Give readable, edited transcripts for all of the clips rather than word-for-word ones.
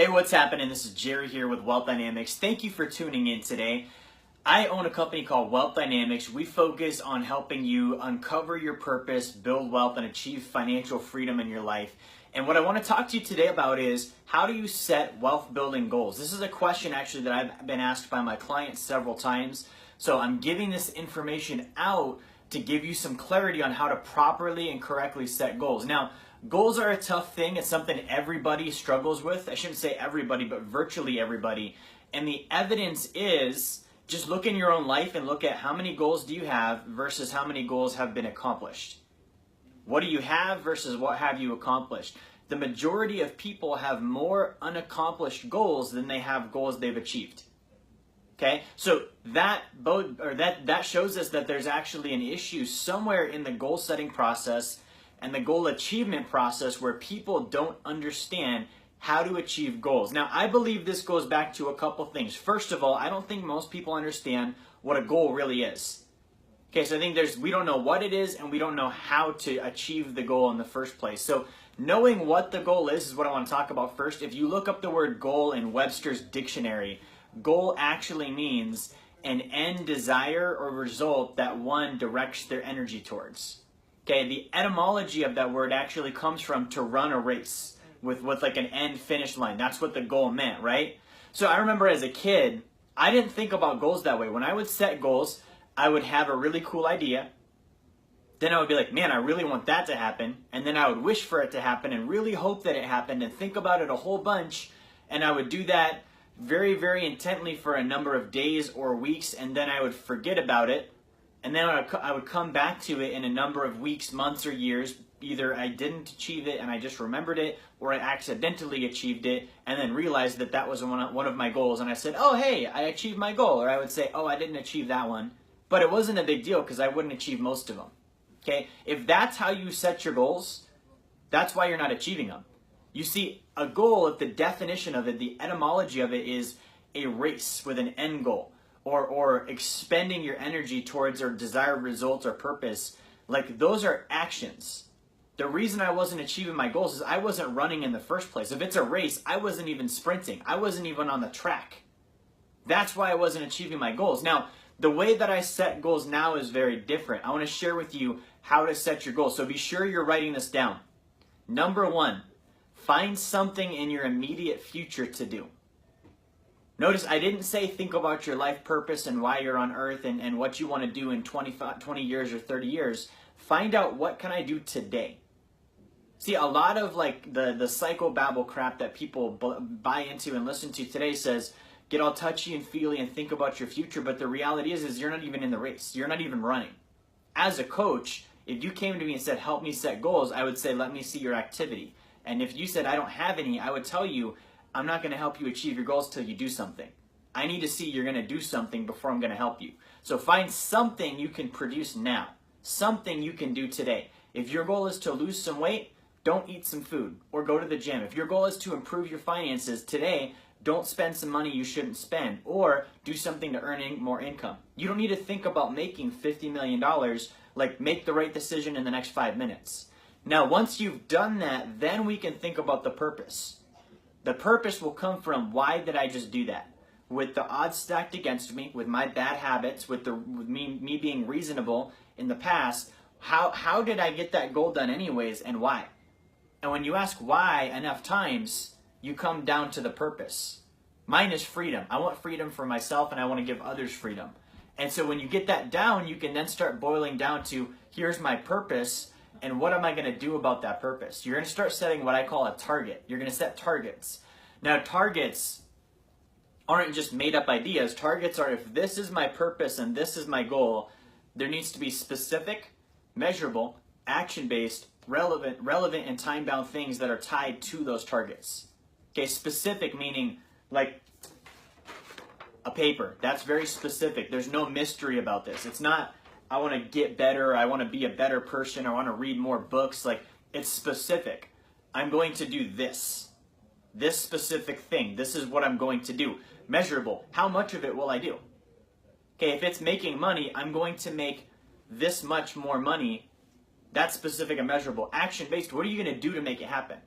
Hey, what's happening? This is Jerry here with Wealth Dynamics. Thank you for tuning in today. I own a company called Wealth Dynamics. We focus on helping you uncover your purpose, build wealth, and achieve financial freedom in your life. And what I want to talk to you today about is how do you set wealth building goals? This is a question actually that I've been asked by my clients several times. So I'm giving this information out to give you some clarity on how to properly and correctly set goals. Now, goals are a tough thing. It's something everybody struggles with. I shouldn't say everybody, but virtually everybody. And the evidence is just look in your own life and look at how many goals do you have versus how many goals have been accomplished. What do you have versus what have you accomplished? The majority of people have more unaccomplished goals than they have goals they've achieved. Okay, so that shows us that there's actually an issue somewhere in the goal setting process and the goal achievement process where people don't understand how to achieve goals. Now, I believe this goes back to a couple things. First of all, I don't think most people understand what a goal really is. Okay, so I think we don't know what it is and we don't know how to achieve the goal in the first place. So knowing what the goal is what I want to talk about first. If you look up the word goal in Webster's dictionary, goal actually means an end desire or result that one directs their energy towards. Okay, the etymology of that word actually comes from to run a race with like an end finish line. That's what the goal meant, right? So I remember as a kid, I didn't think about goals that way. When I would set goals, I would have a really cool idea. Then I would be like, man, I really want that to happen. And then I would wish for it to happen and really hope that it happened and think about it a whole bunch. And I would do that very, very intently for a number of days or weeks. And then I would forget about it. And then I would come back to it in a number of weeks, months, or years. Either I didn't achieve it and I just remembered it, or I accidentally achieved it and then realized that that was one of my goals. And I said, oh, hey, I achieved my goal. Or I would say, oh, I didn't achieve that one. But it wasn't a big deal because I wouldn't achieve most of them. Okay? If that's how you set your goals, that's why you're not achieving them. You see, a goal, if the definition of it, the etymology of it is a race with an end goal. Or expending your energy towards or desired results or purpose, like those are actions. The reason I wasn't achieving my goals is I wasn't running in the first place. If it's a race, I wasn't even sprinting. I wasn't even on the track. That's why I wasn't achieving my goals. Now, the way that I set goals now is very different. I want to share with you how to set your goals. So be sure you're writing this down. Number one, find something in your immediate future to do. Notice I didn't say think about your life purpose and why you're on earth and what you want to do in 20 years or 30 years. Find out what can I do today. See, a lot of like the psychobabble crap that people buy into and listen to today says, get all touchy and feely and think about your future. But the reality is you're not even in the race. You're not even running. As a coach, if you came to me and said, help me set goals, I would say, let me see your activity. And if you said, I don't have any, I would tell you, I'm not going to help you achieve your goals till you do something. I need to see you're going to do something before I'm going to help you. So find something you can produce now. Something you can do today. If your goal is to lose some weight, don't eat some food or go to the gym. If your goal is to improve your finances today, don't spend some money you shouldn't spend or do something to earn more income. You don't need to think about making $50 million, like make the right decision in the next 5 minutes. Now, once you've done that, then we can think about the purpose. The purpose will come from why did I just do that? With the odds stacked against me, with my bad habits, with me being reasonable in the past, how did I get that goal done anyways and why? And when you ask why enough times, you come down to the purpose. Mine is freedom. I want freedom for myself and I want to give others freedom. And so when you get that down, you can then start boiling down to here's my purpose. And what am I going to do about that purpose? You're going to start setting what I call a target. You're going to set targets. Now, targets aren't just made up ideas. Targets are if this is my purpose and this is my goal, there needs to be specific, measurable, action-based, relevant and time-bound things that are tied to those targets. Okay, specific meaning like a paper. That's very specific. There's no mystery about this. It's not I want to get better, I want to be a better person, I want to read more books. Like, it's specific. I'm going to do this specific thing. This is what I'm going to do. Measurable. How much of it will I do? Okay, if it's making money, I'm going to make this much more money. That's specific and measurable. Action-based, what are you going to do to make it happen?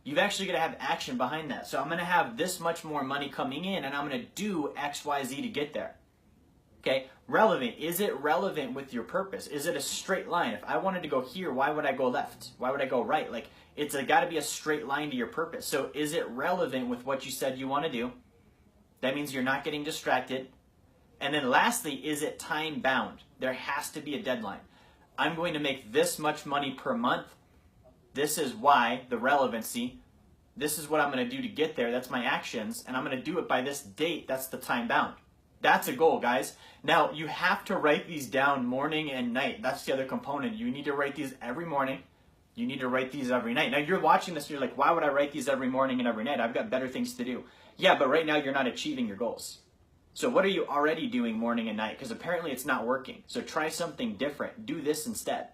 You've actually got to have action behind that. So I'm going to have this much more money coming in, and I'm going to do X, Y, Z to get there. Okay, relevant. Is it relevant with your purpose? Is it a straight line? If I wanted to go here, why would I go left? Why would I go right? Like, it's got to be a straight line to your purpose. So is it relevant with what you said you want to do? That means you're not getting distracted. And then lastly, is it time bound? There has to be a deadline. I'm going to make this much money per month. This is why, the relevancy. This is what I'm going to do to get there. That's my actions. And I'm going to do it by this date. That's the time bound. That's a goal, guys. Now, you have to write these down morning and night. That's the other component. You need to write these every morning. You need to write these every night. Now, you're watching this and you're like, why would I write these every morning and every night? I've got better things to do. Yeah, but right now you're not achieving your goals. So what are you already doing morning and night? Because apparently it's not working. So try something different. Do this instead.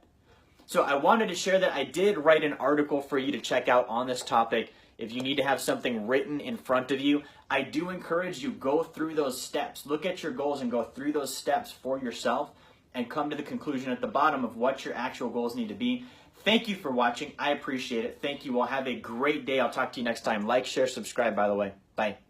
So I wanted to share that. I did write an article for you to check out on this topic. If you need to have something written in front of you, I do encourage you, go through those steps. Look at your goals and go through those steps for yourself and come to the conclusion at the bottom of what your actual goals need to be. Thank you for watching. I appreciate it. Thank you all. Have a great day. I'll talk to you next time. Like, share, subscribe, by the way. Bye.